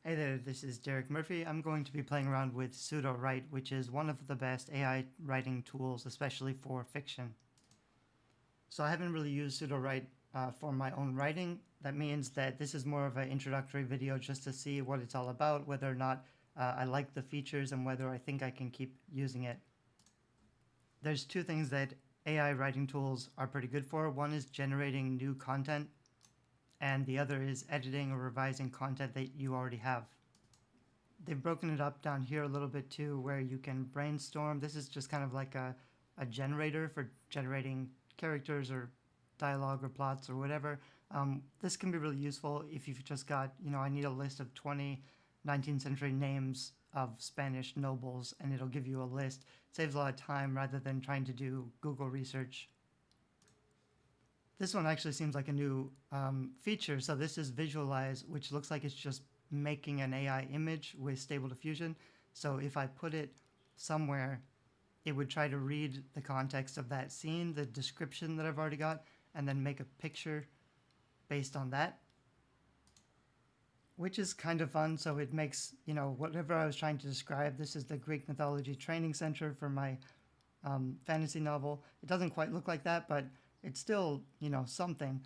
Hey there, this is Derek Murphy. I'm going to be playing around with SudoWrite, which is one of the best AI writing tools, especially for fiction. So I haven't really used SudoWrite for my own writing. That means that this is more of an introductory video just to see what it's all about, whether or not I like the features and whether I think I can keep using it. There's two things that AI writing tools are pretty good for. One is generating new content, and the other is editing or revising content that you already have. They've broken it up down here a little bit too, where you can brainstorm. This is just kind of like a generator for generating characters or dialogue or plots or whatever. This can be really useful if you've just got, I need a list of 20 19th century names of Spanish nobles, and it'll give you a list. It saves a lot of time rather than trying to do Google research. This one actually seems like a new feature. So this is visualize, which looks like it's just making an AI image with Stable Diffusion. So if I put it somewhere, it would try to read the context of that scene, the description that I've already got, and then make a picture based on that, which is kind of fun. So it makes, whatever I was trying to describe. This is the Greek mythology training center for my fantasy novel. It doesn't quite look like that, but it's still, something.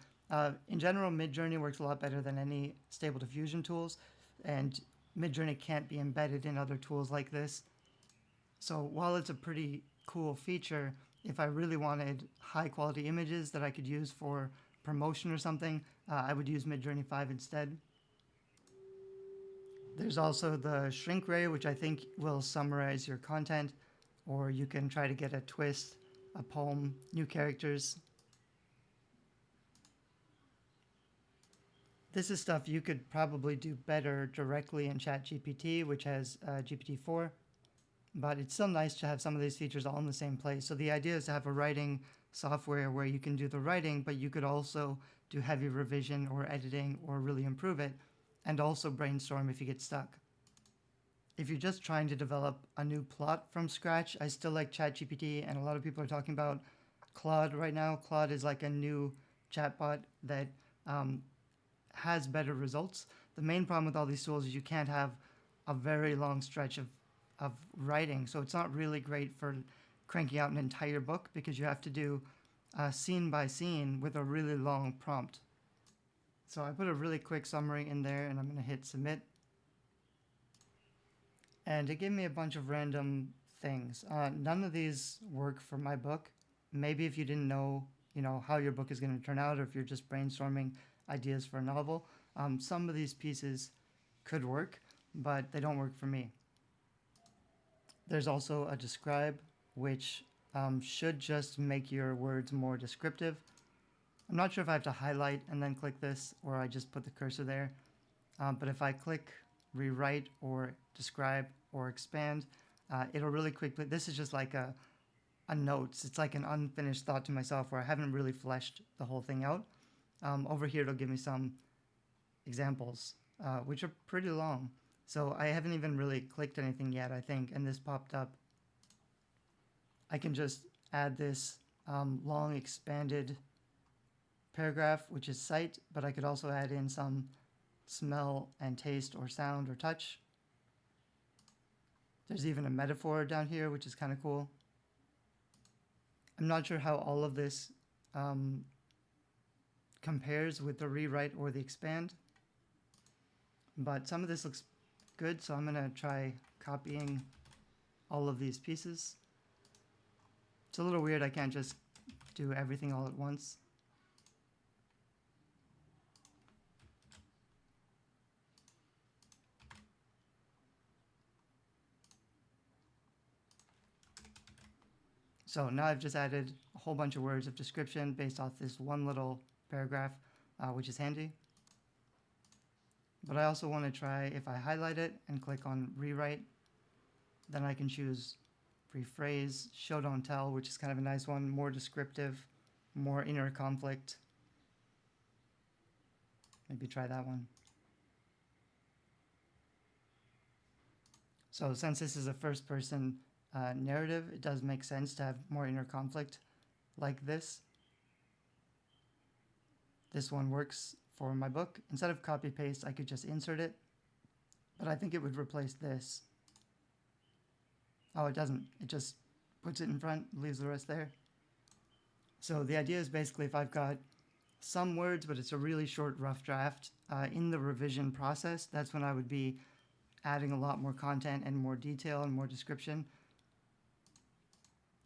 In general, Midjourney works a lot better than any Stable Diffusion tools, and Midjourney can't be embedded in other tools like this. So while it's a pretty cool feature, if I really wanted high-quality images that I could use for promotion or something, I would use Midjourney 5 instead. There's also the shrink ray, which I think will summarize your content, or you can try to get a twist, a poem, new characters. This is stuff you could probably do better directly in ChatGPT, which has GPT-4, but it's still nice to have some of these features all in the same place. So the idea is to have a writing software where you can do the writing, but you could also do heavy revision or editing or really improve it, and also brainstorm if you get stuck. If you're just trying to develop a new plot from scratch, I still like ChatGPT, and a lot of people are talking about Claude right now. Claude is like a new chatbot that has better results. The main problem with all these tools is you can't have a very long stretch of writing. So it's not really great for cranking out an entire book because you have to do scene by scene with a really long prompt. So I put a really quick summary in there, and I'm going to hit submit. And it gave me a bunch of random things. None of these work for my book. Maybe if you didn't know, how your book is going to turn out, or if you're just brainstorming ideas for a novel, some of these pieces could work, but they don't work for me. There's also a describe, which should just make your words more descriptive. I'm not sure if I have to highlight and then click this, or I just put the cursor there. But if I click rewrite or describe or expand, it'll really quickly, this is just like a notes. It's like an unfinished thought to myself where I haven't really fleshed the whole thing out. Over here, it'll give me some examples, which are pretty long. So I haven't even really clicked anything yet, I think, and this popped up. I can just add this long expanded paragraph, which is sight, but I could also add in some smell and taste or sound or touch. There's even a metaphor down here, which is kind of cool. I'm not sure how all of this compares with the rewrite or the expand, but some of this looks good, so I'm going to try copying all of these pieces. It's a little weird, I can't just do everything all at once. So now I've just added a whole bunch of words of description based off this one little paragraph, which is handy. But I also want to try, if I highlight it and click on rewrite, then I can choose rephrase, show don't tell, which is kind of a nice one, more descriptive, more inner conflict. Maybe try that one. So since this is a first person narrative, it does make sense to have more inner conflict like this. This one works for my book. Instead of copy paste, I could just insert it. but I think it would replace this. Oh, it doesn't. It just puts it in front, leaves the rest there. So the idea is basically if I've got some words, but it's a really short rough draft, in the revision process, that's when I would be adding a lot more content and more detail and more description.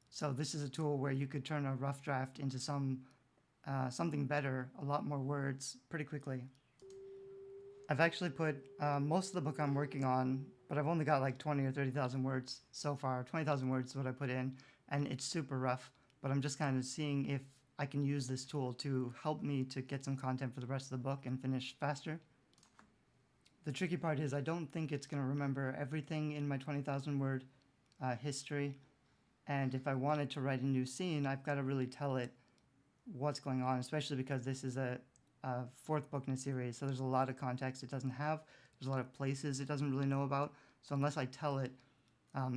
So this is a tool where you could turn a rough draft into something better, a lot more words pretty quickly. I've actually put most of the book I'm working on, but I've only got like 20 or 30,000 words so far. 20,000 words is what I put in, and it's super rough, but I'm just kind of seeing if I can use this tool to help me to get some content for the rest of the book and finish faster. The tricky part is I don't think it's going to remember everything in my 20,000 word history. And if I wanted to write a new scene, I've got to really tell it what's going on, especially because this is a fourth book in a series. So there's a lot of context it doesn't have. There's a lot of places it doesn't really know about. So unless I tell it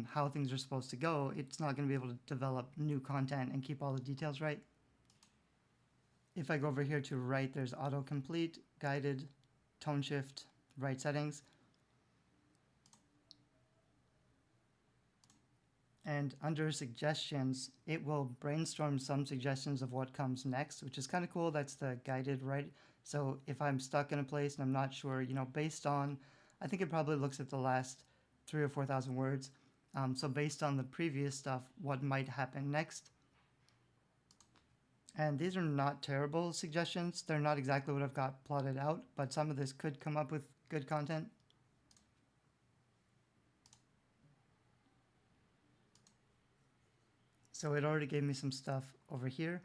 how things are supposed to go, it's not going to be able to develop new content and keep all the details right. If I go over here to write, there's autocomplete, guided, tone shift, write settings. And under suggestions, it will brainstorm some suggestions of what comes next, which is kind of cool. That's the guided write. So if I'm stuck in a place and I'm not sure, based on, I think it probably looks at the last 3,000 or 4,000 words. So based on the previous stuff, what might happen next? And these are not terrible suggestions. They're not exactly what I've got plotted out, but some of this could come up with good content. So it already gave me some stuff over here.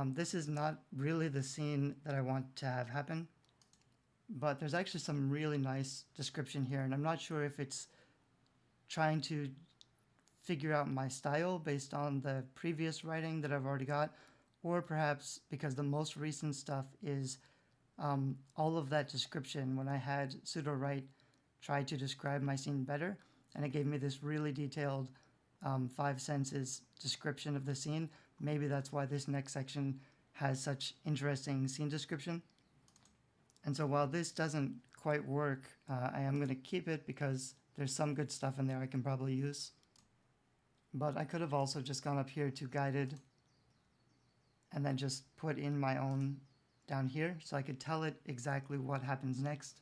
This is not really the scene that I want to have happen, but there's actually some really nice description here, and I'm not sure if it's trying to figure out my style based on the previous writing that I've already got, or perhaps because the most recent stuff is all of that description when I had SudoWrite try to describe my scene better, and it gave me this really detailed 5 senses description of the scene. Maybe that's why this next section has such interesting scene description. And so while this doesn't quite work, I am going to keep it because there's some good stuff in there I can probably use. But I could have also just gone up here to guided and then just put in my own down here so I could tell it exactly what happens next.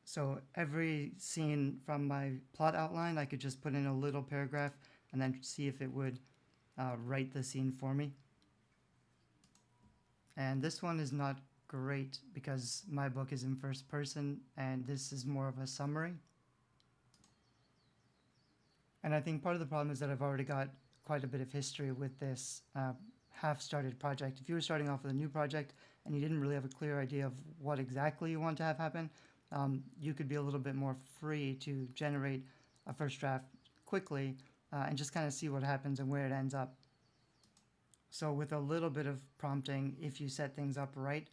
So every scene from my plot outline, I could just put in a little paragraph and then see if it would write the scene for me. And this one is not great because my book is in first person and this is more of a summary. And I think part of the problem is that I've already got quite a bit of history with this half-started project. If you were starting off with a new project and you didn't really have a clear idea of what exactly you want to have happen, you could be a little bit more free to generate a first draft quickly and just kind of see what happens and where it ends up. So with a little bit of prompting, if you set things up right,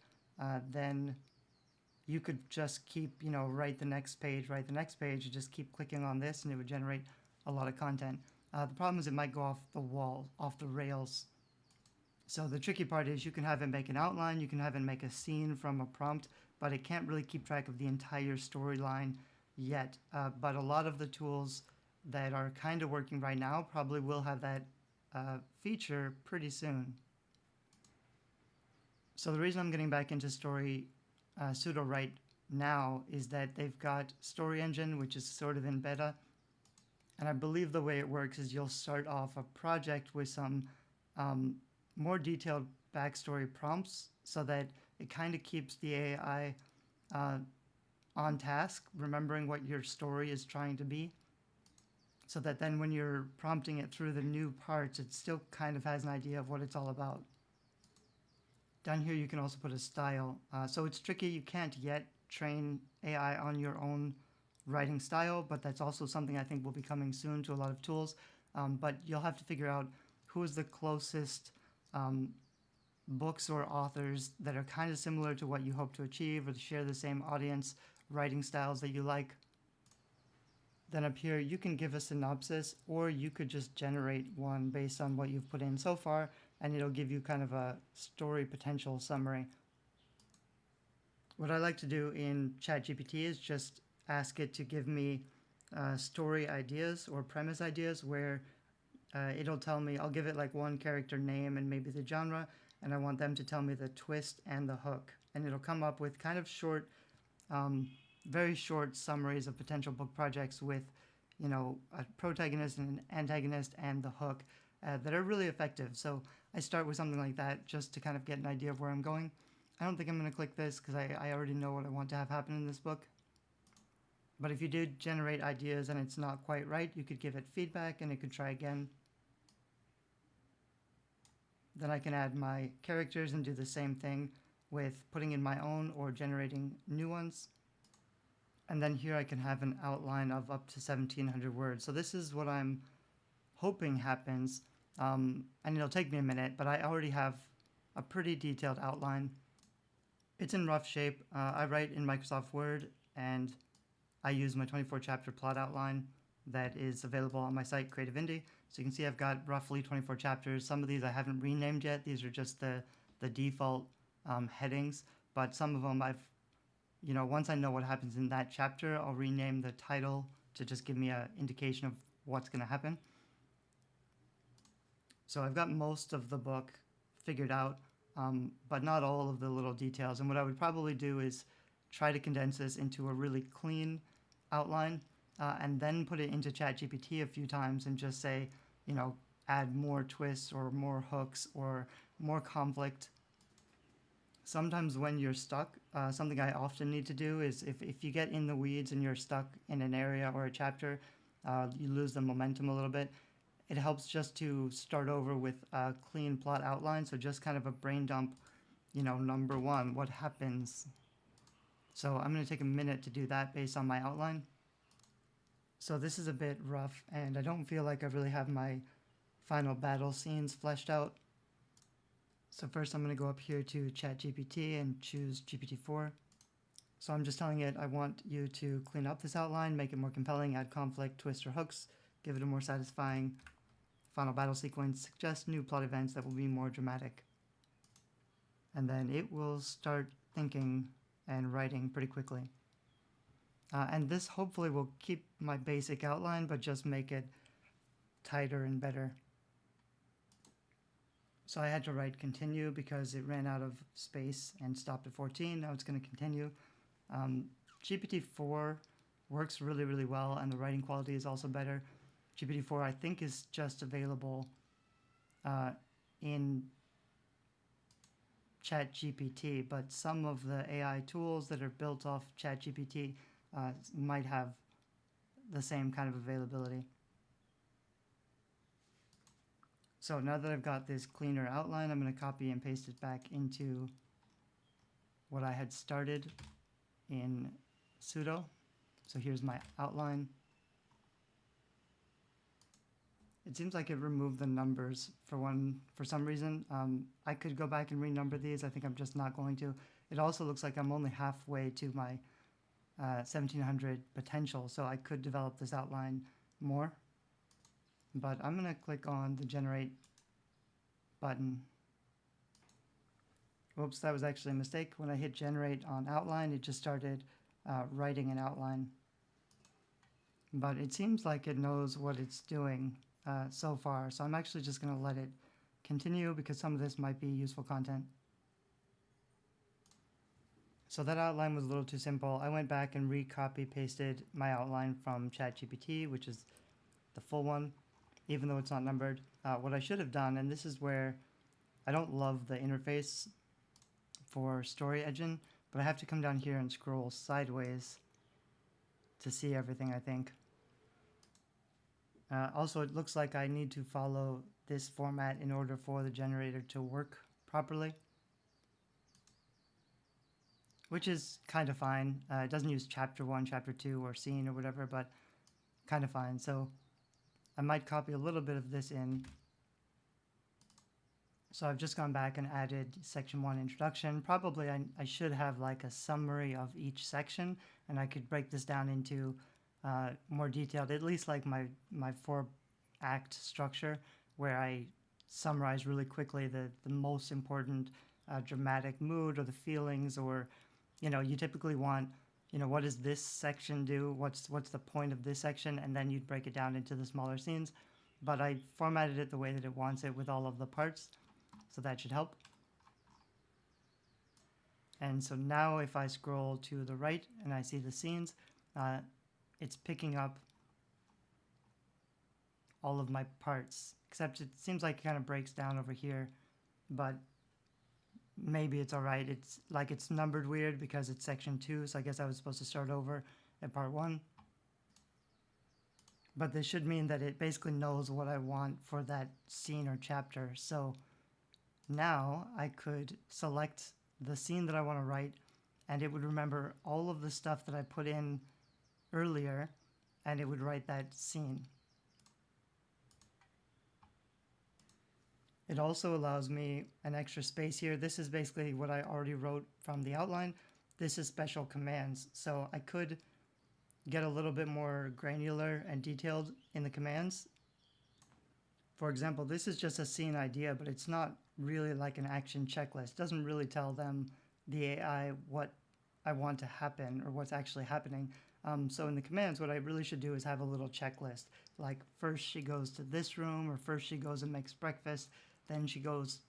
then you could just keep, write the next page, you just keep clicking on this and it would generate a lot of content. The problem is it might go off the wall, off the rails. So the tricky part is you can have it make an outline, you can have it make a scene from a prompt, but it can't really keep track of the entire storyline yet. But a lot of the tools that are kind of working right now probably will have that feature pretty soon. So the reason I'm getting back into SudoWrite now is that they've got Story Engine, which is sort of in beta. And I believe the way it works is you'll start off a project with some more detailed backstory prompts so that it kind of keeps the AI on task, remembering what your story is trying to be, so that then when you're prompting it through the new parts, it still kind of has an idea of what it's all about. Down here you can also put a style. So it's tricky, you can't yet train AI on your own writing style, but that's also something I think will be coming soon to a lot of tools. But you'll have to figure out who is the closest books or authors that are kind of similar to what you hope to achieve or share the same audience writing styles that you like. Then up here you can give a synopsis, or you could just generate one based on what you've put in so far, and it'll give you kind of a story potential summary. What I like to do in ChatGPT is just ask it to give me story ideas or premise ideas where it'll tell me, I'll give it like one character name and maybe the genre, and I want them to tell me the twist and the hook. And it'll come up with kind of short, very short summaries of potential book projects with, a protagonist and an antagonist and the hook that are really effective. So I start with something like that just to kind of get an idea of where I'm going. I don't think I'm going to click this because I already know what I want to have happen in this book. But if you do generate ideas and it's not quite right, you could give it feedback and it could try again. Then I can add my characters and do the same thing with putting in my own or generating new ones. And then here I can have an outline of up to 1,700 words. So this is what I'm hoping happens. And it'll take me a minute, but I already have a pretty detailed outline. It's in rough shape. I write in Microsoft Word, and I use my 24 chapter plot outline that is available on my site, Creative Indie. So you can see I've got roughly 24 chapters. Some of these I haven't renamed yet. These are just the default headings, but some of them once I know what happens in that chapter, I'll rename the title to just give me an indication of what's going to happen. So I've got most of the book figured out, but not all of the little details. And what I would probably do is try to condense this into a really clean outline, and then put it into ChatGPT a few times and just say, add more twists or more hooks or more conflict. Sometimes when you're stuck, something I often need to do is if you get in the weeds and you're stuck in an area or a chapter, you lose the momentum a little bit. It helps just to start over with a clean plot outline. So just kind of a brain dump, number one, what happens? So I'm going to take a minute to do that based on my outline. So this is a bit rough, and I don't feel like I really have my final battle scenes fleshed out. So first I'm going to go up here to ChatGPT and choose GPT-4. So I'm just telling it I want you to clean up this outline, make it more compelling, add conflict, twists, or hooks, give it a more satisfying final battle sequence, suggest new plot events that will be more dramatic. And then it will start thinking and writing pretty quickly. And this hopefully will keep my basic outline, but just make it tighter and better. So I had to write continue because it ran out of space and stopped at 14. Now it's going to continue. GPT-4 works really, really well, and the writing quality is also better. GPT-4, I think, is just available in ChatGPT, but some of the AI tools that are built off ChatGPT might have the same kind of availability. So now that I've got this cleaner outline, I'm going to copy and paste it back into what I had started in Sudo. So here's my outline. It seems like it removed the numbers for some reason. I could go back and renumber these. I think I'm just not going to. It also looks like I'm only halfway to my 1700 potential, so I could develop this outline more. But I'm going to click on the generate button. Whoops, that was actually a mistake. When I hit generate on outline, it just started writing an outline. But it seems like it knows what it's doing so far, so I'm actually just going to let it continue because some of this might be useful content. So that outline was a little too simple. I went back and recopy pasted my outline from ChatGPT, which is the full one, even though it's not numbered. What I should have done, and this is where I don't love the interface for Story Engine, but I have to come down here and scroll sideways to see everything, I think. Also, it looks like I need to follow this format in order for the generator to work properly, which is kind of fine. It doesn't use chapter 1, chapter 2, or scene or whatever, but kind of fine. So I might copy a little bit of this in. So I've just gone back and added section 1 introduction. Probably I should have like a summary of each section, and I could break this down into more detailed, at least like my 4-act structure, where I summarize really quickly the most important dramatic mood or the feelings, or you typically want what does this section do? What's the point of this section? And then you'd break it down into the smaller scenes. But I formatted it the way that it wants it with all of the parts, so that should help. And so now if I scroll to the right and I see the scenes, it's picking up all of my parts, except it seems like it kind of breaks down over here, but maybe it's all right. It's like it's numbered weird because it's section 2, so I guess I was supposed to start over at part 1. But this should mean that it basically knows what I want for that scene or chapter. So now I could select the scene that I want to write, and it would remember all of the stuff that I put in earlier, and it would write that scene. It also allows me an extra space here. This is basically what I already wrote from the outline. This is special commands. So I could get a little bit more granular and detailed in the commands. For example, this is just a scene idea, but it's not really like an action checklist. It doesn't really tell them, the AI, what I want to happen or what's actually happening. So in the commands, what I really should do is have a little checklist. Like first she goes to this room, or first she goes and makes breakfast. Then she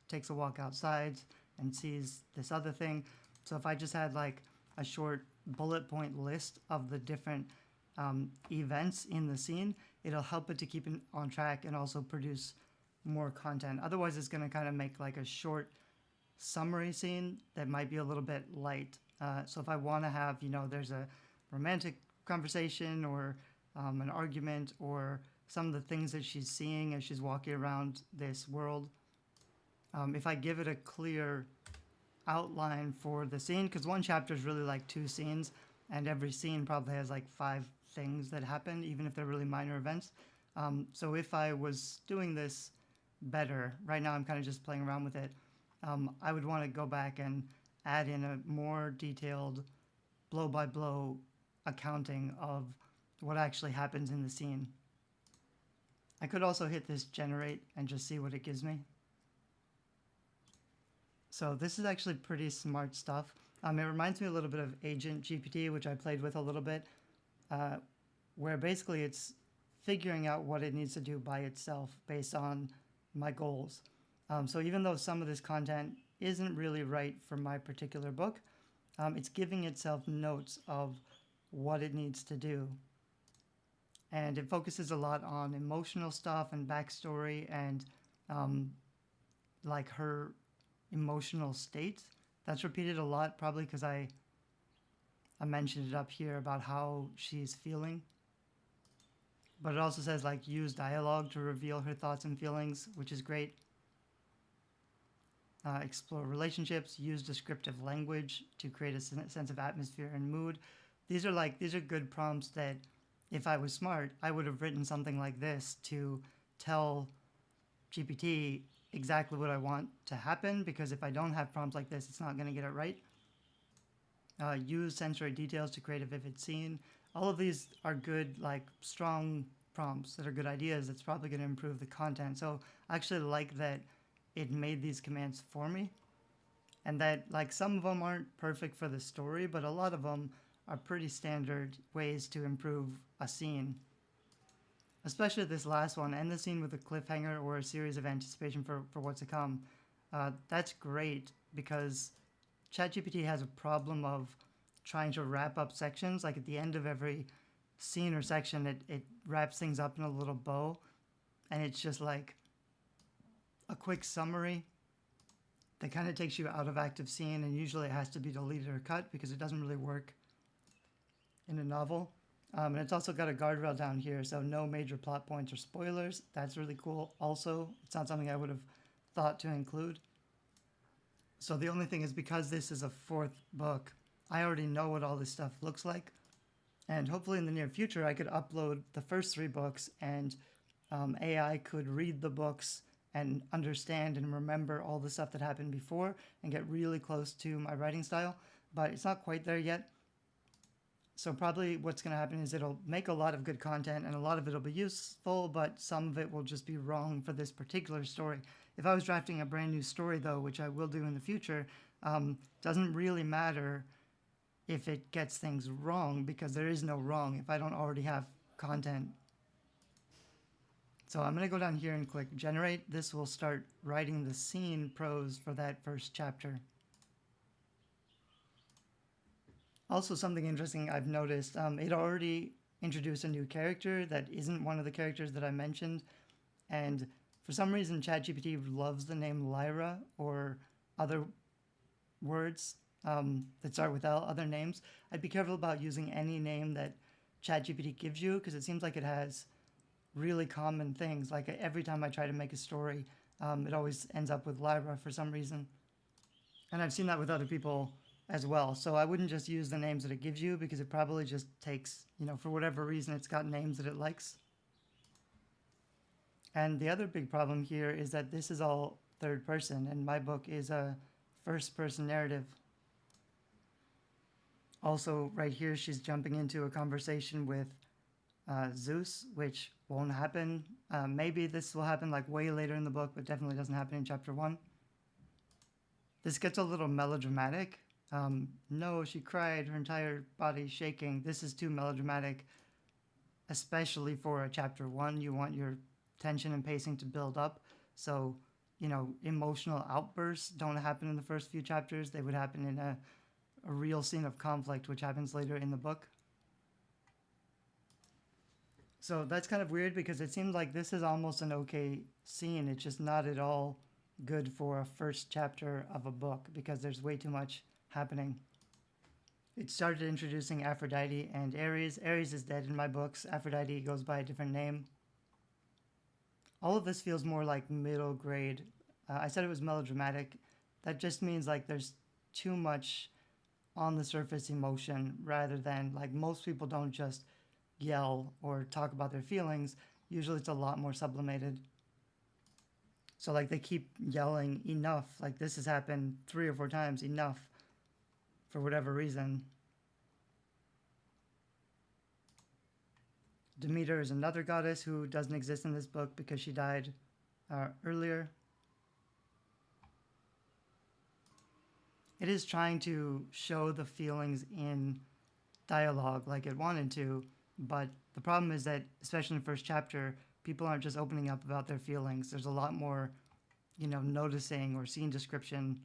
takes a walk outside and sees this other thing. So if I just had like a short bullet point list of the different events in the scene, it'll help it to keep it on track and also produce more content. Otherwise, it's going to kind of make like a short summary scene that might be a little bit light. So if I want to have, there's a romantic conversation or an argument or some of the things that she's seeing as she's walking around this world, if I give it a clear outline for the scene, because one chapter is really like 2 scenes, and every scene probably has like 5 things that happen, even if they're really minor events. So if I was doing this better, right now I'm kind of just playing around with it, I would want to go back and add in a more detailed blow-by-blow accounting of what actually happens in the scene. I could also hit this generate and just see what it gives me. So this is actually pretty smart stuff. It reminds me a little bit of Agent GPT, which I played with a little bit, where basically it's figuring out what it needs to do by itself based on my goals. So even though some of this content isn't really right for my particular book, it's giving itself notes of what it needs to do. And it focuses a lot on emotional stuff and backstory and like her emotional state. That's repeated a lot, probably because I mentioned it up here about how she's feeling. But it also says like use dialogue to reveal her thoughts and feelings, which is great. Explore relationships, use descriptive language to create a sense of atmosphere and mood. These are good prompts that if I was smart, I would have written something like this to tell GPT exactly what I want to happen, because if I don't have prompts like this, it's not going to get it right. Use sensory details to create a vivid scene. All of these are good, like strong prompts that are good ideas. That's probably going to improve the content. So I actually like that it made these commands for me, and that like some of them aren't perfect for the story, but a lot of them are pretty standard ways to improve a scene. Especially this last one, end the scene with a cliffhanger or a series of anticipation for what's to come. That's great because ChatGPT has a problem of trying to wrap up sections. Like at the end of every scene or section, it wraps things up in a little bow, and it's just like a quick summary that kind of takes you out of active scene, and usually it has to be deleted or cut because it doesn't really work in a novel. And it's also got a guardrail down here, so no major plot points or spoilers. That's really cool. Also, it's not something I would have thought to include. So the only thing is, because this is a 4th book, I already know what all this stuff looks like. And hopefully in the near future, I could upload the first 3 books, and AI could read the books and understand and remember all the stuff that happened before and get really close to my writing style. But it's not quite there yet. So probably what's going to happen is it'll make a lot of good content, and a lot of it will be useful, but some of it will just be wrong for this particular story. If I was drafting a brand new story, though, which I will do in the future, doesn't really matter if it gets things wrong, because there is no wrong if I don't already have content. So I'm going to go down here and click generate. This will start writing the scene prose for that first chapter. Also, something interesting I've noticed, it already introduced a new character that isn't one of the characters that I mentioned. And for some reason, ChatGPT loves the name Lyra or other words that start with L, other names. I'd be careful about using any name that ChatGPT gives you, because it seems like it has really common things. Like every time I try to make a story, it always ends up with Lyra for some reason. And I've seen that with other people as well. So I wouldn't just use the names that it gives you, because it probably just takes, for whatever reason, it's got names that it likes. And the other big problem here is that this is all third person, and my book is a first person narrative. Also, right here, she's jumping into a conversation with Zeus, which won't happen. Maybe this will happen like way later in the book, but definitely doesn't happen in chapter 1. This gets a little melodramatic. No, she cried, her entire body shaking. This is too melodramatic, especially for a chapter 1. You want your tension and pacing to build up. So, emotional outbursts don't happen in the first few chapters. They would happen in a real scene of conflict, which happens later in the book. So that's kind of weird, because it seems like this is almost an okay scene. It's just not at all good for a first chapter of a book, because there's way too much happening. It started introducing Aphrodite and Ares. Ares is dead in my books. Aphrodite goes by a different name. All of this feels more like middle grade. I said it was melodramatic. That just means like there's too much on the surface emotion, rather than like most people don't just yell or talk about their feelings. Usually it's a lot more sublimated. So like they keep yelling enough. Like this has happened 3 or 4 times, enough, for whatever reason. Demeter is another goddess who doesn't exist in this book because she died earlier. It is trying to show the feelings in dialogue like it wanted to, but the problem is that, especially in the first chapter, people aren't just opening up about their feelings. There's a lot more, noticing or scene description,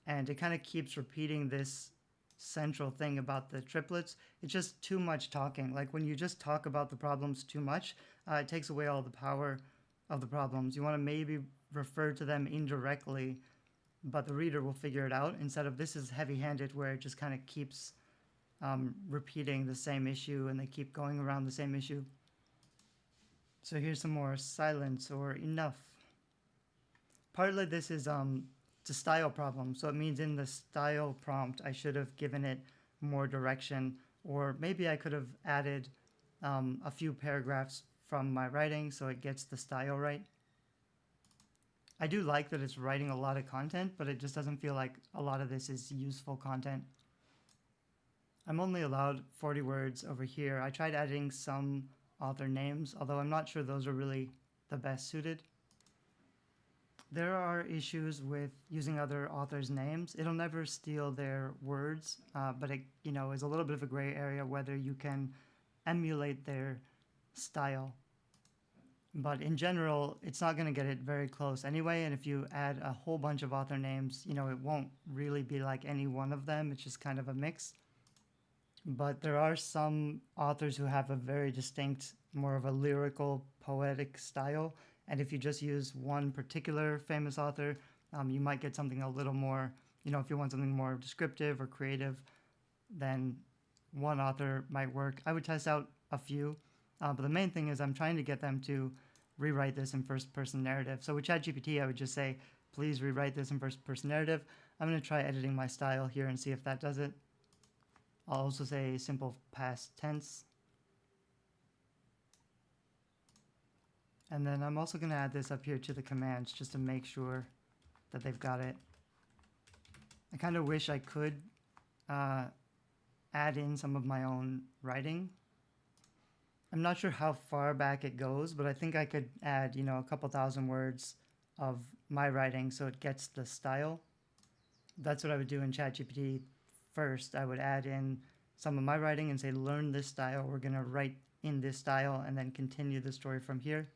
and it kind of keeps repeating this central thing about the triplets. It's just too much talking. Like when you just talk about the problems too much, it takes away all the power of the problems. You want to maybe refer to them indirectly, but the reader will figure it out, instead of this is heavy-handed, where it just kind of keeps repeating the same issue, and they keep going around the same issue. So here's some more silence or enough. Partly this is it's a style problem, so it means in the style prompt I should have given it more direction, or maybe I could have added a few paragraphs from my writing so it gets the style right. I do like that it's writing a lot of content, but it just doesn't feel like a lot of this is useful content. I'm only allowed 40 words over here. I tried adding some author names, although I'm not sure those are really the best suited. There are issues with using other authors' names. It'll never steal their words, but it is a little bit of a gray area whether you can emulate their style. But in general, it's not going to get it very close anyway, and if you add a whole bunch of author names, it won't really be like any one of them. It's just kind of a mix. But there are some authors who have a very distinct, more of a lyrical, poetic style, and if you just use one particular famous author, you might get something a little more, if you want something more descriptive or creative, then one author might work. I would test out a few, but the main thing is I'm trying to get them to rewrite this in first-person narrative. So with ChatGPT, I would just say, please rewrite this in first-person narrative. I'm going to try editing my style here and see if that does it. I'll also say simple past tense. And then I'm also going to add this up here to the commands just to make sure that they've got it. I kind of wish I could add in some of my own writing. I'm not sure how far back it goes, but I think I could add, a couple thousand words of my writing so it gets the style. That's what I would do in ChatGPT first, I would add in some of my writing and say, learn this style. We're going to write in this style and then continue the story from here.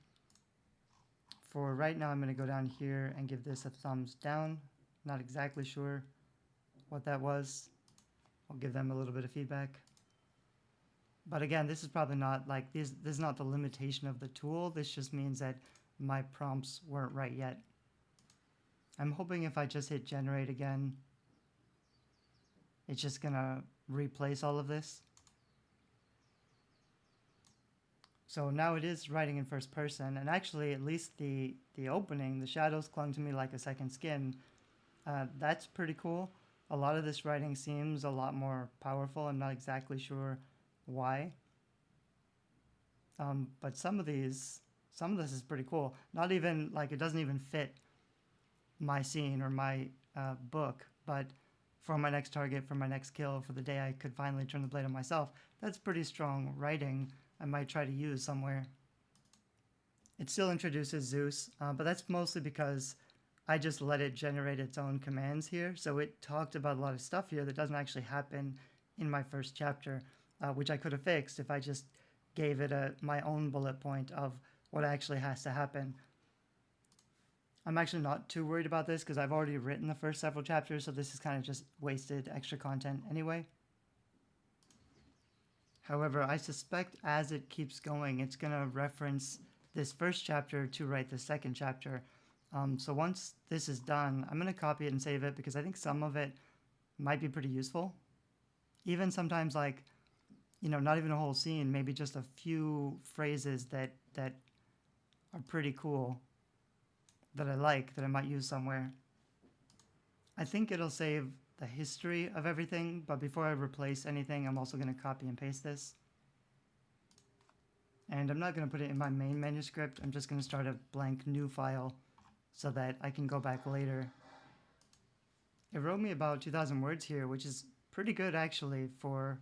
For right now, I'm going to go down here and give this a thumbs down. Not exactly sure what that was. I'll give them a little bit of feedback. But again, this is probably not like, this is not the limitation of the tool. This just means that my prompts weren't right yet. I'm hoping if I just hit generate again, it's just gonna replace all of this. So now it is writing in first person, and actually at least the opening, the shadows clung to me like a second skin. That's pretty cool. A lot of this writing seems a lot more powerful. I'm not exactly sure why. But some of this is pretty cool. Not even, like, it doesn't even fit my scene or my book, but for my next target, for my next kill, for the day I could finally turn the blade on myself, that's pretty strong writing I might try to use somewhere. It still introduces Zeus, but that's mostly because I just let it generate its own commands here. So it talked about a lot of stuff here that doesn't actually happen in my first chapter, which I could have fixed if I just gave it my own bullet point of what actually has to happen. I'm actually not too worried about this because I've already written the first several chapters, so this is kind of just wasted extra content anyway. However, I suspect as it keeps going, it's going to reference this first chapter to write the second chapter. So once this is done, I'm going to copy it and save it because I think some of it might be pretty useful. Even sometimes, like, you know, not even a whole scene, maybe just a few phrases that are pretty cool, that I like, that I might use somewhere. I think it'll save the history of everything, but before I replace anything, I'm also going to copy and paste this. And I'm not going to put it in my main manuscript. I'm just going to start a blank new file so that I can go back later. It wrote me about 2,000 words here, which is pretty good actually for,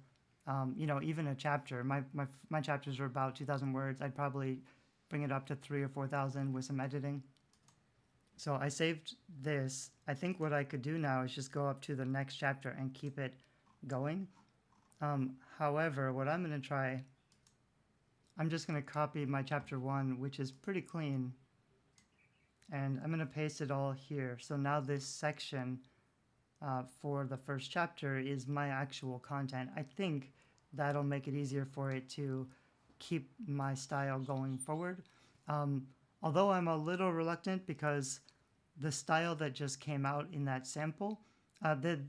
you know, even a chapter. My chapters are about 2,000 words. I'd probably bring it up to 3,000 or 4,000 with some editing. So I saved this. I think what I could do now is just go up to the next chapter and keep it going. However, what I'm going to try, I'm just going to copy my chapter 1, which is pretty clean, and I'm going to paste it all here. So now this section for the first chapter is my actual content. I think that'll make it easier for it to keep my style going forward. Although I'm a little reluctant because the style that just came out in that sample, the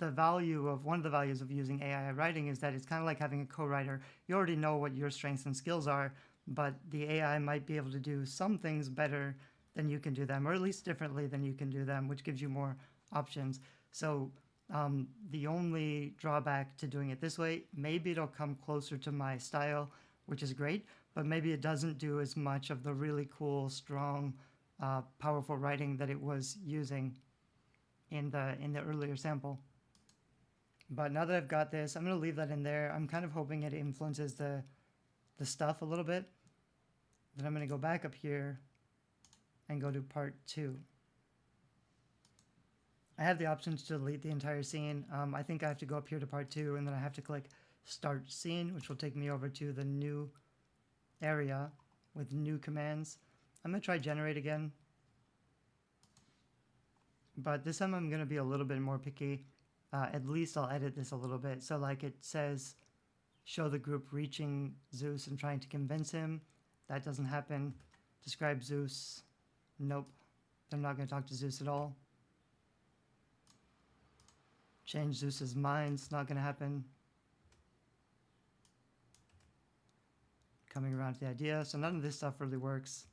value of one of the values of using AI writing is that it's kind of like having a co-writer. You already know what your strengths and skills are, but the AI might be able to do some things better than you can do them, or at least differently than you can do them, which gives you more options. So the only drawback to doing it this way, maybe it'll come closer to my style, which is great, but maybe it doesn't do as much of the really cool, strong, powerful writing that it was using in the earlier sample. But now that I've got this, I'm going to leave that in there. I'm kind of hoping it influences the stuff a little bit. Then I'm going to go back up here and go to part 2. I have the option to delete the entire scene. I think I have to go up here to part 2, and then I have to click start scene, which will take me over to the new area with new commands. I'm going to try generate again, but this time I'm going to be a little bit more picky. At least I'll edit this a little bit. So like it says, show the group reaching Zeus and trying to convince him. That doesn't happen. Describe Zeus. Nope. They're not going to talk to Zeus at all. Change Zeus's mind. It's not going to happen. Coming around to the idea. So none of this stuff really works,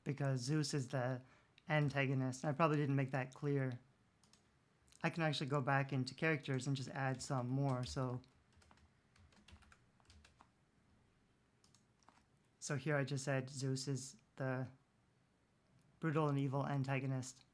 because Zeus is the antagonist. I probably didn't make that clear. I can actually go back into characters and just add some more. So here I just said Zeus is the brutal and evil antagonist.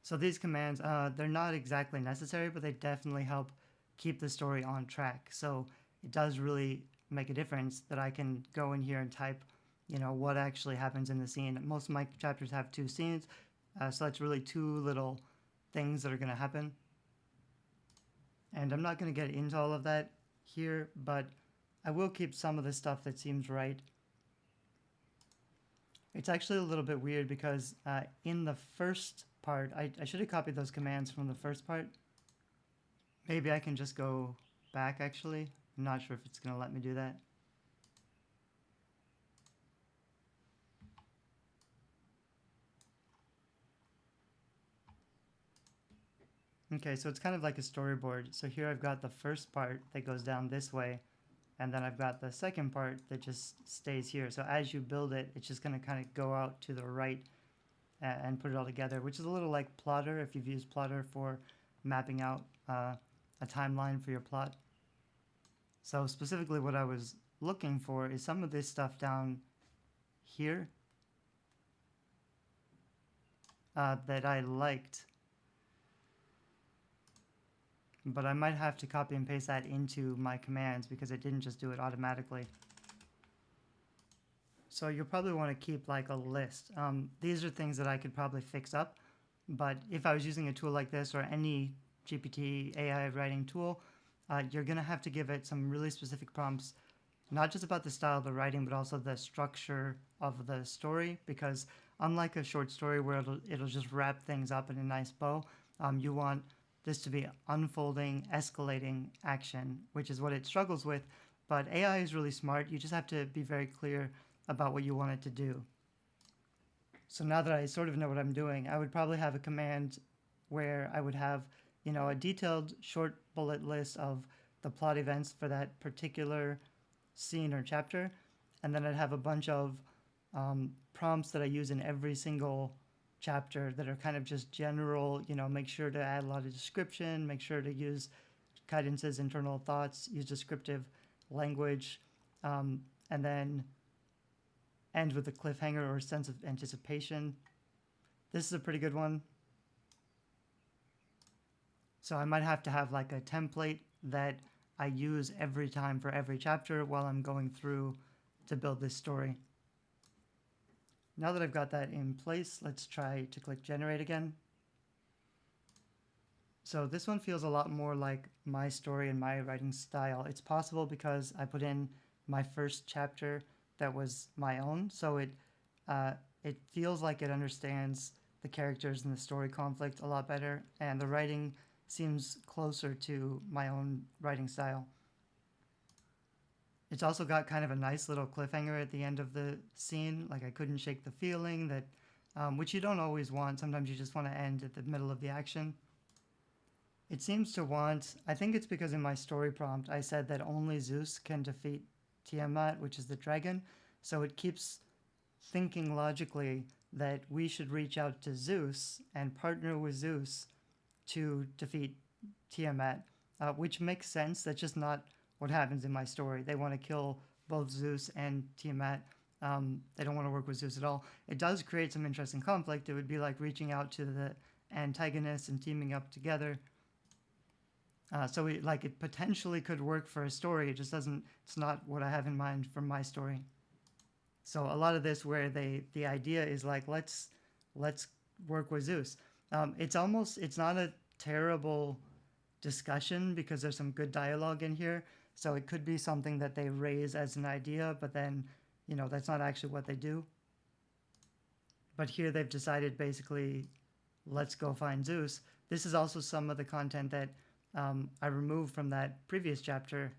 So these commands, they're not exactly necessary, but they definitely help keep the story on track. So it does really make a difference that I can go in here and type what actually happens in the scene. Most of my chapters have 2 scenes, so that's really 2 little things that are going to happen. And I'm not going to get into all of that here, but I will keep some of the stuff that seems right. It's actually a little bit weird because in the first part, I should have copied those commands from the first part. Maybe I can just go back, actually. I'm not sure if it's going to let me do that. Okay, so it's kind of like a storyboard. So here I've got the first part that goes down this way, and then I've got the second part that just stays here. So as you build it, it's just going to kind of go out to the right and put it all together, which is a little like Plotter, if you've used Plotter for mapping out a timeline for your plot. So specifically what I was looking for is some of this stuff down here that I liked, but I might have to copy and paste that into my commands because it didn't just do it automatically. So you'll probably want to keep like a list. These are things that I could probably fix up, but if I was using a tool like this or any GPT AI writing tool, you're going to have to give it some really specific prompts, not just about the style of the writing, but also the structure of the story, because unlike a short story where it'll just wrap things up in a nice bow, you want this to be unfolding, escalating action, which is what it struggles with. But AI is really smart. You just have to be very clear about what you want it to do. So now that I sort of know what I'm doing, I would probably have a command where I would have, a detailed short bullet list of the plot events for that particular scene or chapter. And then I'd have a bunch of prompts that I use in every single chapter that are kind of just general, make sure to add a lot of description, make sure to use cadences, internal thoughts, use descriptive language, and then end with a cliffhanger or a sense of anticipation. This is a pretty good one. So I might have to have like a template that I use every time for every chapter while I'm going through to build this story. Now that I've got that in place, let's try to click generate again. So this one feels a lot more like my story and my writing style. It's possible because I put in my first chapter that was my own, so it feels like it understands the characters and the story conflict a lot better, and the writing seems closer to my own writing style. It's also got kind of a nice little cliffhanger at the end of the scene, like I couldn't shake the feeling, that which you don't always want. Sometimes you just want to end at the middle of the action. It seems to want, I think it's because in my story prompt I said that only Zeus can defeat Tiamat, which is the dragon, so it keeps thinking logically that we should reach out to Zeus and partner with Zeus to defeat Tiamat, which makes sense. That's just not what happens in my story. They want to kill both Zeus and Tiamat. They don't want to work with Zeus at all. It does create some interesting conflict. It would be like reaching out to the antagonists and teaming up together. So it potentially could work for a story. It just doesn't. It's not what I have in mind for my story. So a lot of this where the idea is like let's work with Zeus. It's not a terrible discussion because there's some good dialogue in here. So it could be something that they raise as an idea, but then, that's not actually what they do. But here they've decided basically, let's go find Zeus. This is also some of the content that I removed from that previous chapter.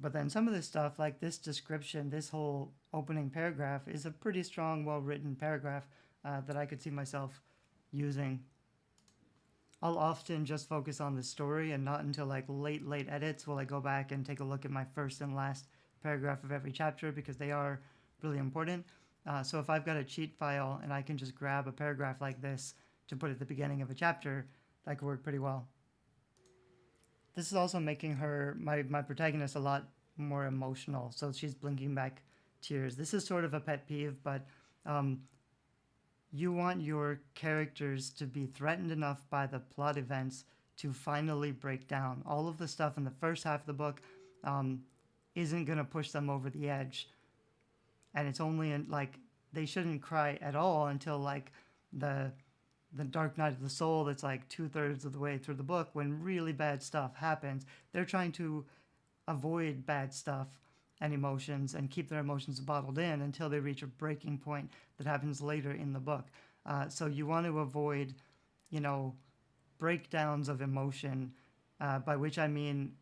But then some of this stuff, like this description, this whole opening paragraph is a pretty strong, well-written paragraph that I could see myself using. I'll often just focus on the story and not until like late edits will I go back and take a look at my first and last paragraph of every chapter because they are really important. So if I've got a cheat file and I can just grab a paragraph like this to put at the beginning of a chapter, that could work pretty well. This is also making my protagonist a lot more emotional. So she's blinking back tears. This is sort of a pet peeve, but you want your characters to be threatened enough by the plot events to finally break down. All of the stuff in the first half of the book isn't going to push them over the edge. And it's only in, like, they shouldn't cry at all until like the dark night of the soul that's like 2/3 of the way through the book, when really bad stuff happens. They're trying to avoid bad stuff and emotions and keep their emotions bottled in until they reach a breaking point that happens later in the book. So you want to avoid, breakdowns of emotion, by which I mean,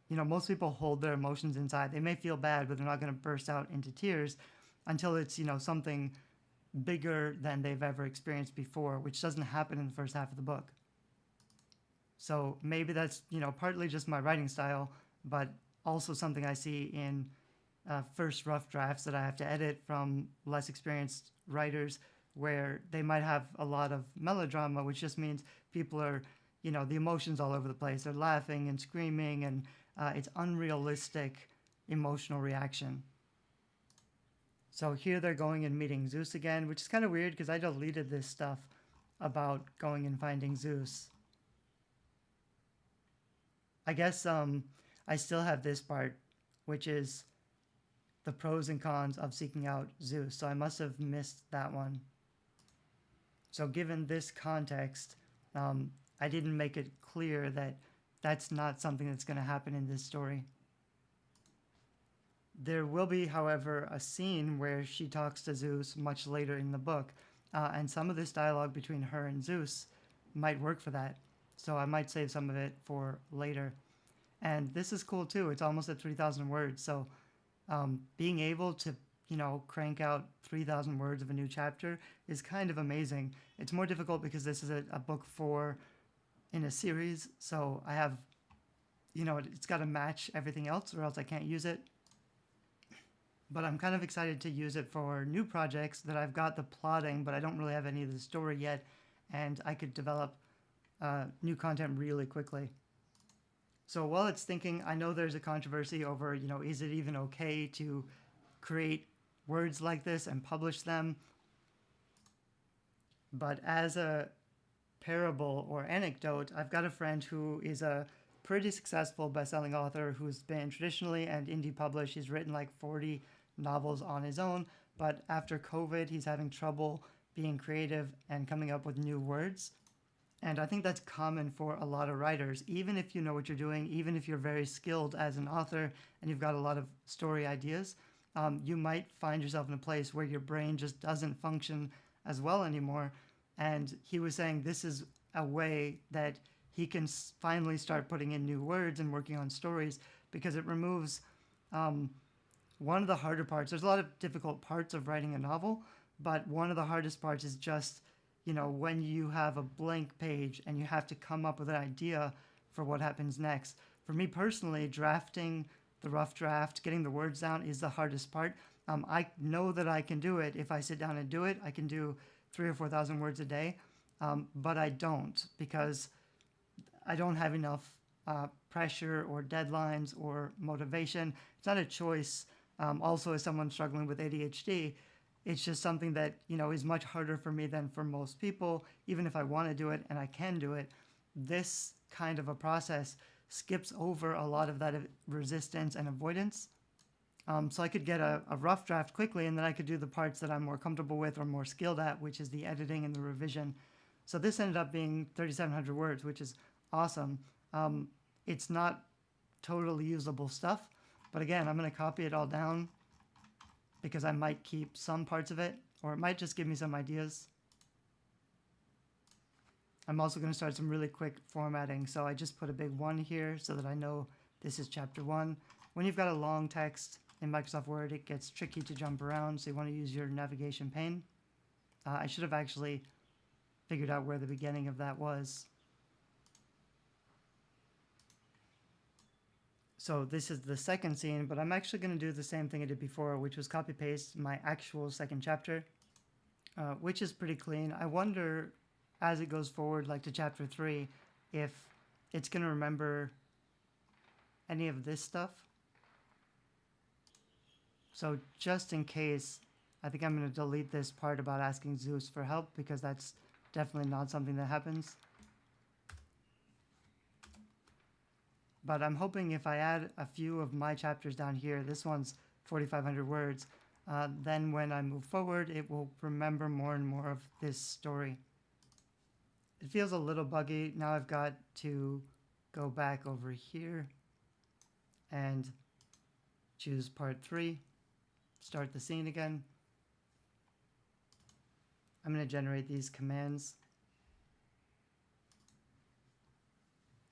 most people hold their emotions inside. They may feel bad, but they're not going to burst out into tears until it's, something bigger than they've ever experienced before, which doesn't happen in the first half of the book. So maybe that's, partly just my writing style, but also something I see in first rough drafts that I have to edit from less experienced writers, where they might have a lot of melodrama, which just means people are, the emotions all over the place. They're laughing and screaming, and it's unrealistic emotional reaction. So here they're going and meeting Zeus again, which is kind of weird because I deleted this stuff about going and finding Zeus. I guess I still have this part, which is the pros and cons of seeking out Zeus. So I must have missed that one. So given this context, I didn't make it clear that that's not something that's going to happen in this story. There will be, however, a scene where she talks to Zeus much later in the book, and some of this dialogue between her and Zeus might work for that. So I might save some of it for later. And this is cool too. It's almost at 3,000 words. So being able to, crank out 3,000 words of a new chapter is kind of amazing. It's more difficult because this is a book 4 in a series. So I have, it's got to match everything else or else I can't use it. But I'm kind of excited to use it for new projects that I've got the plotting, but I don't really have any of the story yet. And I could develop new content really quickly. So while it's thinking, I know there's a controversy over, is it even okay to create words like this and publish them? But as a parable or anecdote, I've got a friend who is a pretty successful best-selling author who's been traditionally and indie published. He's written like 40 novels on his own, but after COVID, he's having trouble being creative and coming up with new words. And I think that's common for a lot of writers. Even if you know what you're doing, even if you're very skilled as an author and you've got a lot of story ideas, you might find yourself in a place where your brain just doesn't function as well anymore. And he was saying this is a way that he can finally start putting in new words and working on stories, because it removes one of the harder parts. There's a lot of difficult parts of writing a novel, but one of the hardest parts is just, when you have a blank page and you have to come up with an idea for what happens next. For me personally, drafting the rough draft, getting the words down is the hardest part. I know that I can do it. If I sit down and do it, I can do 3,000 or 4,000 words a day, but I don't, because I don't have enough pressure or deadlines or motivation. It's not a choice. Also, as someone struggling with ADHD, it's just something that, is much harder for me than for most people. Even if I want to do it and I can do it, this kind of a process skips over a lot of that resistance and avoidance. So I could get a rough draft quickly, and then I could do the parts that I'm more comfortable with or more skilled at, which is the editing and the revision. So this ended up being 3,700 words, which is awesome. It's not totally usable stuff, but again, I'm going to copy it all down because I might keep some parts of it, or it might just give me some ideas. I'm also going to start some really quick formatting. So I just put a big 1 here so that I know this is chapter 1. When you've got a long text in Microsoft Word, it gets tricky to jump around, so you want to use your navigation pane. I should have actually figured out where the beginning of that was. So this is the second scene, but I'm actually going to do the same thing I did before, which was copy paste my actual second chapter, which is pretty clean. I wonder, as it goes forward, like to chapter 3, if it's going to remember any of this stuff. So just in case, I think I'm going to delete this part about asking Zeus for help, because that's definitely not something that happens. But I'm hoping if I add a few of my chapters down here, this one's 4,500 words, then when I move forward, it will remember more and more of this story. It feels a little buggy. Now I've got to go back over here and choose part 3, start the scene again. I'm going to generate these commands.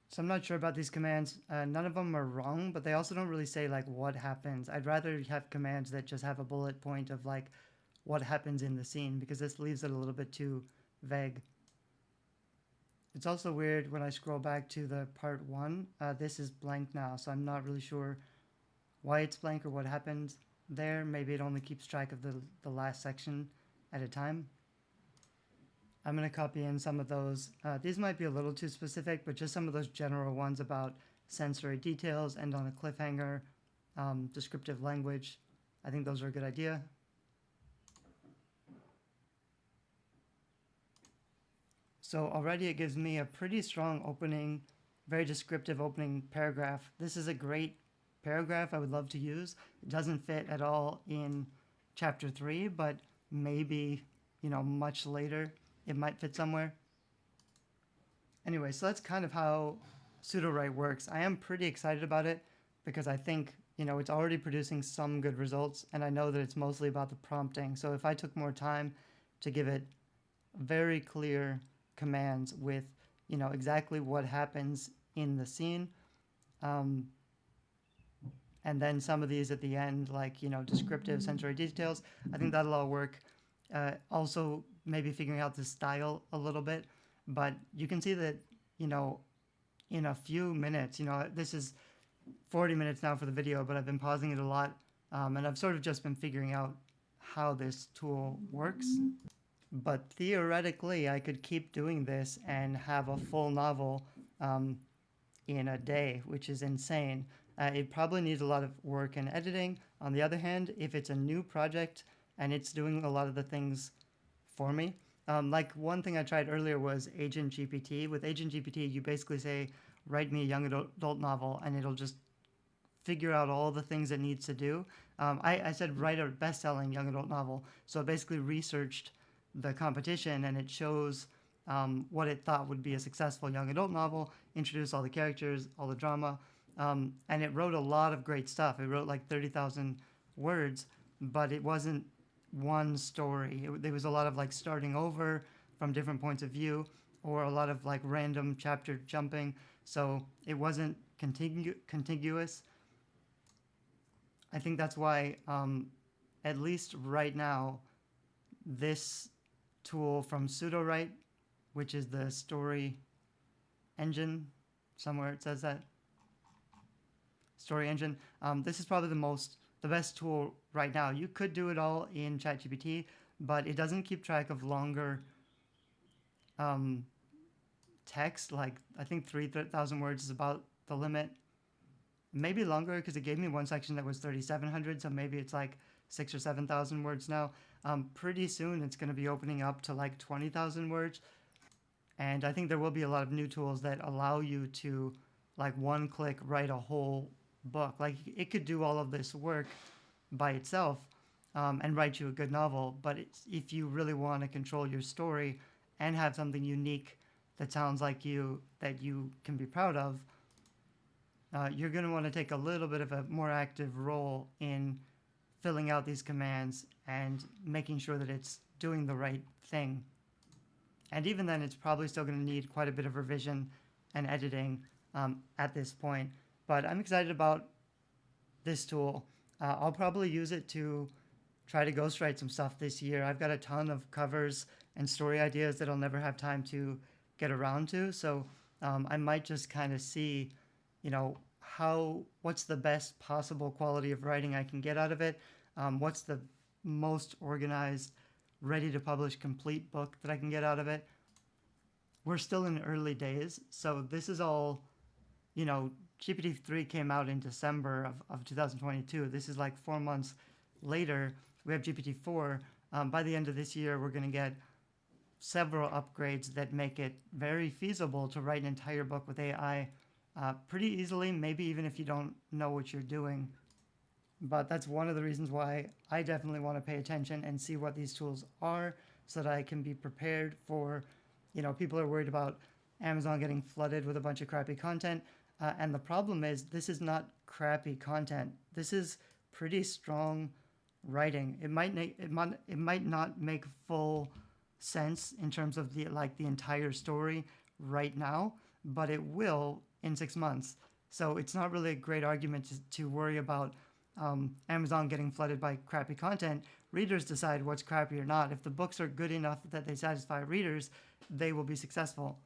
So I'm not sure about these commands. None of them are wrong, but they also don't really say like what happens. I'd rather have commands that just have a bullet point of like what happens in the scene, because this leaves it a little bit too vague. It's also weird when I scroll back to the part 1. This is blank now, so I'm not really sure why it's blank or what happened there. Maybe it only keeps track of the last section at a time. I'm going to copy in some of those. These might be a little too specific, but just some of those general ones about sensory details, end on a cliffhanger, descriptive language. I think those are a good idea. So already it gives me a pretty strong opening, very descriptive opening paragraph. This is a great paragraph I would love to use. It doesn't fit at all in chapter 3, but maybe, much later it might fit somewhere. Anyway, so that's kind of how SudoWrite works. I am pretty excited about it because I think, it's already producing some good results, and I know that it's mostly about the prompting. So if I took more time to give it very clear commands with, exactly what happens in the scene, and then some of these at the end, like, descriptive sensory details, I think that'll all work. Also, maybe figuring out the style a little bit, but you can see that, in a few minutes, this is 40 minutes now for the video, but I've been pausing it a lot, and I've sort of just been figuring out how this tool works. But theoretically, I could keep doing this and have a full novel in a day, which is insane. It probably needs a lot of work and editing. On the other hand, if it's a new project and it's doing a lot of the things for me, like one thing I tried earlier was Agent GPT. With Agent GPT, you basically say, write me a young adult novel, and it'll just figure out all the things it needs to do. I said, write a best-selling young adult novel. So it basically researched the competition, and it shows what it thought would be a successful young adult novel, introduced all the characters, all the drama, and it wrote a lot of great stuff. It wrote like 30,000 words, but it wasn't one story. There was a lot of like starting over from different points of view, or a lot of like random chapter jumping, so it wasn't contiguous. I think that's why, at least right now, this tool from SudoWrite, which is the story engine, somewhere it says that, story engine, this is probably the best tool right now. You could do it all in ChatGPT, but it doesn't keep track of longer text. Like, I think 3,000 words is about the limit. Maybe longer, because it gave me one section that was 3,700, so maybe it's like 6,000 or 7,000 words now. Pretty soon it's going to be opening up to like 20,000 words. And I think there will be a lot of new tools that allow you to, like, one click write a whole book. Like, it could do all of this work by itself and write you a good novel. But if you really want to control your story and have something unique that sounds like you, that you can be proud of, you're going to want to take a little bit of a more active role in filling out these commands and making sure that it's doing the right thing. And even then, it's probably still going to need quite a bit of revision and editing at this point. But I'm excited about this tool. I'll probably use it to try to ghostwrite some stuff this year. I've got a ton of covers and story ideas that I'll never have time to get around to. So I might just kind of see, what's the best possible quality of writing I can get out of it? What's the most organized, ready to publish complete book that I can get out of it? We're still in early days, so this is all, GPT-3 came out in December of 2022. This is like 4 months later. We have GPT-4. By the end of this year, we're going to get several upgrades that make it very feasible to write an entire book with AI pretty easily, maybe even if you don't know what you're doing. But that's one of the reasons why I definitely want to pay attention and see what these tools are so that I can be prepared for, people are worried about Amazon getting flooded with a bunch of crappy content. And the problem is, this is not crappy content. This is pretty strong writing. It might not make full sense in terms of the entire story right now, but it will in 6 months. So it's not really a great argument to worry about Amazon getting flooded by crappy content. Readers decide what's crappy or not. If the books are good enough that they satisfy readers, they will be successful.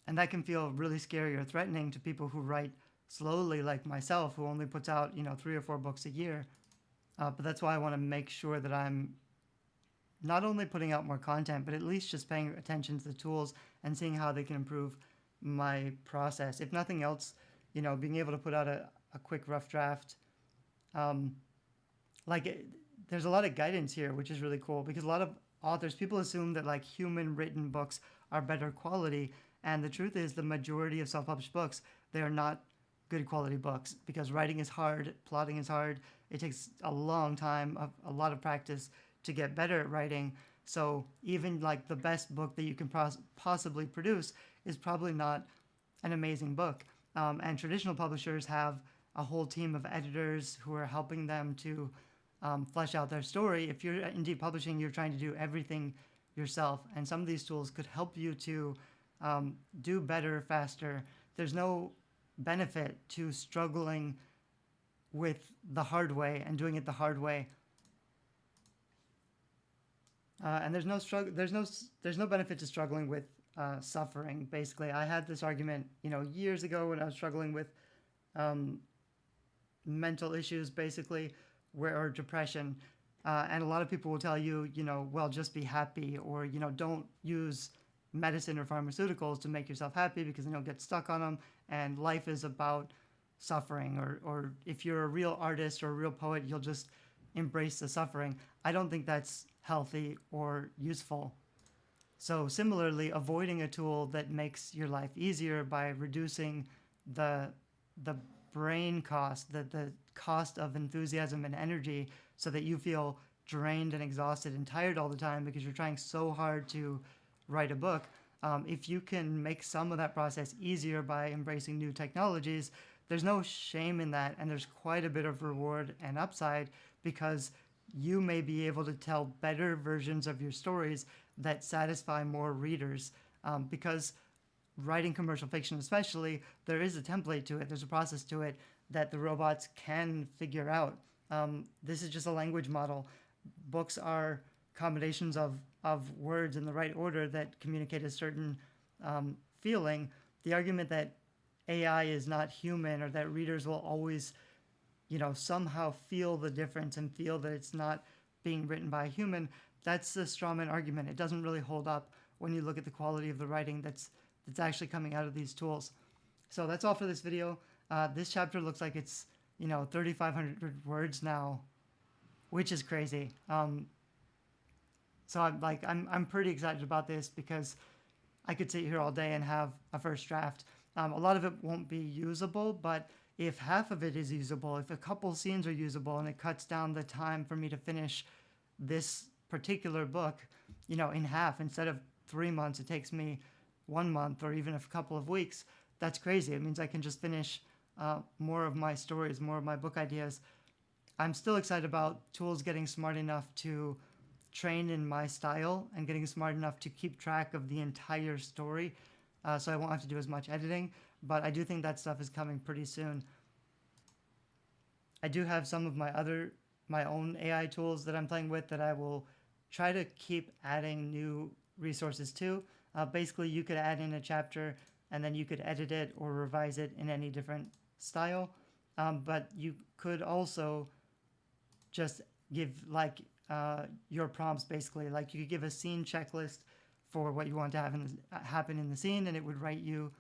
And that can feel really scary or threatening to people who write slowly, like myself, who only puts out 3 or 4 books a year. But that's why I want to make sure that I'm not only putting out more content, but at least just paying attention to the tools and seeing how they can improve my process. If nothing else, being able to put out a quick rough draft. There's a lot of guidance here, which is really cool, because a lot of authors, people assume that human written books are better quality. And the truth is, the majority of self-published books, they are not good quality books, because writing is hard, plotting is hard. It takes a long time, a lot of practice to get better at writing. So even the best book that you can possibly produce is probably not an amazing book. And traditional publishers have a whole team of editors who are helping them to flesh out their story. If you're indie publishing, you're trying to do everything yourself. And some of these tools could help you to do better, faster. There's no benefit to struggling with the hard way and doing it the hard way. And there's no benefit to struggling with suffering. Basically, I had this argument, years ago when I was struggling with mental issues, basically, or depression. And a lot of people will tell you, well, just be happy, or don't use medicine or pharmaceuticals to make yourself happy, because then you'll get stuck on them. And life is about suffering, or if you're a real artist or a real poet, you'll just embrace the suffering. I don't think that's healthy or useful. So similarly, avoiding a tool that makes your life easier by reducing the brain cost, the cost of enthusiasm and energy, so that you feel drained and exhausted and tired all the time because you're trying so hard to write a book. If you can make some of that process easier by embracing new technologies, there's no shame in that, and there's quite a bit of reward and upside, because you may be able to tell better versions of your stories that satisfy more readers. Because writing commercial fiction especially, there is a template to it, there's a process to it that the robots can figure out. This is just a language model. Books are combinations of words in the right order that communicate a certain feeling. The argument that AI is not human, or that readers will always somehow feel the difference and feel that it's not being written by a human, that's a strawman argument. It doesn't really hold up when you look at the quality of the writing that's actually coming out of these tools. So that's all for this video. This chapter looks like it's 3,500 words now, which is crazy. So I'm pretty excited about this, because I could sit here all day and have a first draft. A lot of it won't be usable, but if half of it is usable, if a couple scenes are usable, and it cuts down the time for me to finish this particular book, in half, instead of 3 months, it takes me 1 month or even a couple of weeks, that's crazy. It means I can just finish more of my stories, more of my book ideas. I'm still excited about tools getting smart enough to train in my style, and getting smart enough to keep track of the entire story, so I won't have to do as much editing. But I do think that stuff is coming pretty soon. I do have some of my own AI tools that I'm playing with that I will try to keep adding new resources to. Basically, you could add in a chapter, and then you could edit it or revise it in any different style. But you could also just give your prompts, basically. You could give a scene checklist for what you want to have happen in the scene, and it would write you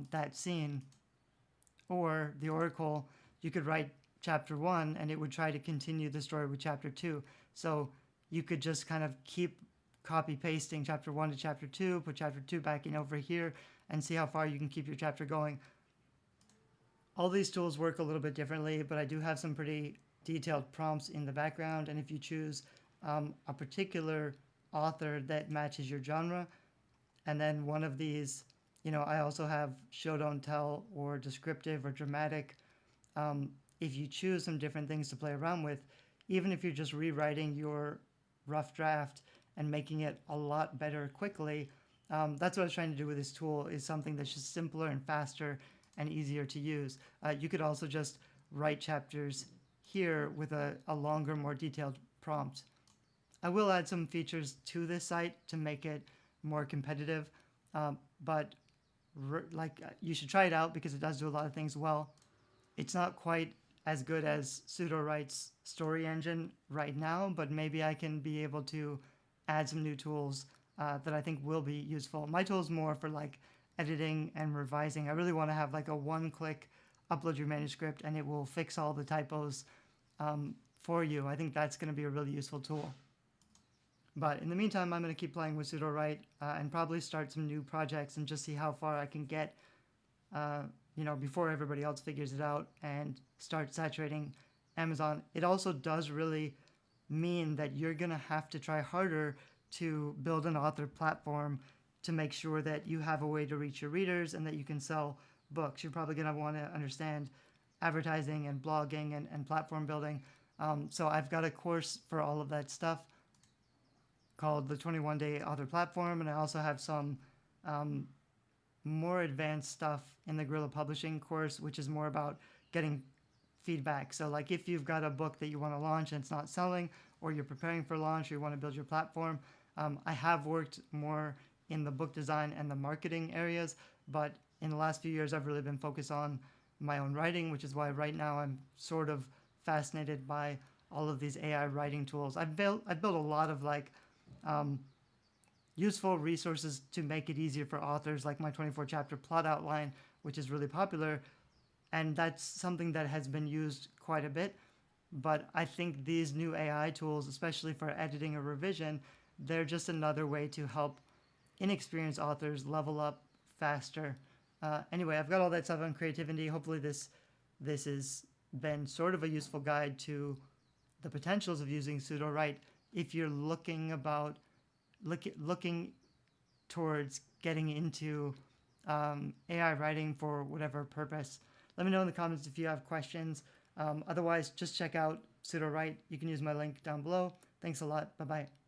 that scene. Or the Oracle, you could write chapter 1, and it would try to continue the story with chapter 2. So you could just kind of keep copy pasting chapter 1 to chapter 2, put chapter 2 back in over here, and see how far you can keep your chapter going. All these tools work a little bit differently, but I do have some pretty detailed prompts in the background. And if you choose a particular author that matches your genre, and then one of these, I also have show, don't tell, or descriptive or dramatic. If you choose some different things to play around with, even if you're just rewriting your rough draft and making it a lot better quickly, that's what I was trying to do with this tool, is something that's just simpler and faster and easier to use. You could also just write chapters here with a longer, more detailed prompt. I will add some features to this site to make it more competitive, but you should try it out because it does do a lot of things well. It's not quite as good as SudoWrite's story engine right now, but maybe I can be able to add some new tools that I think will be useful. My tool is more for like editing and revising. I really want to have like a one-click upload your manuscript and it will fix all the typos for you. I think that's going to be a really useful tool. But in the meantime, I'm going to keep playing with SudoWrite and probably start some new projects and just see how far I can get, before everybody else figures it out and start saturating Amazon. It also does really mean that you're going to have to try harder to build an author platform to make sure that you have a way to reach your readers and that you can sell books. You're probably going to want to understand advertising and blogging and platform building. So I've got a course for all of that stuff called the 21-Day Author Platform, and I also have some more advanced stuff in the Guerrilla Publishing course, which is more about getting feedback. So like if you've got a book that you want to launch and it's not selling, or you're preparing for launch, or you want to build your platform, I have worked more in the book design and the marketing areas, but in the last few years I've really been focused on my own writing, which is why right now I'm sort of fascinated by all of these AI writing tools. I've built a lot of useful resources to make it easier for authors, like my 24-chapter plot outline, which is really popular, and that's something that has been used quite a bit. But I think these new AI tools, especially for editing or revision, they're just another way to help inexperienced authors level up faster. Anyway, I've got all that stuff on creativity. Hopefully this has been sort of a useful guide to the potentials of using SudoWrite if you're looking towards getting into AI writing for whatever purpose. Let me know in the comments if you have questions. Otherwise, just check out SudoWrite. You can use my link down below. Thanks a lot. Bye-bye.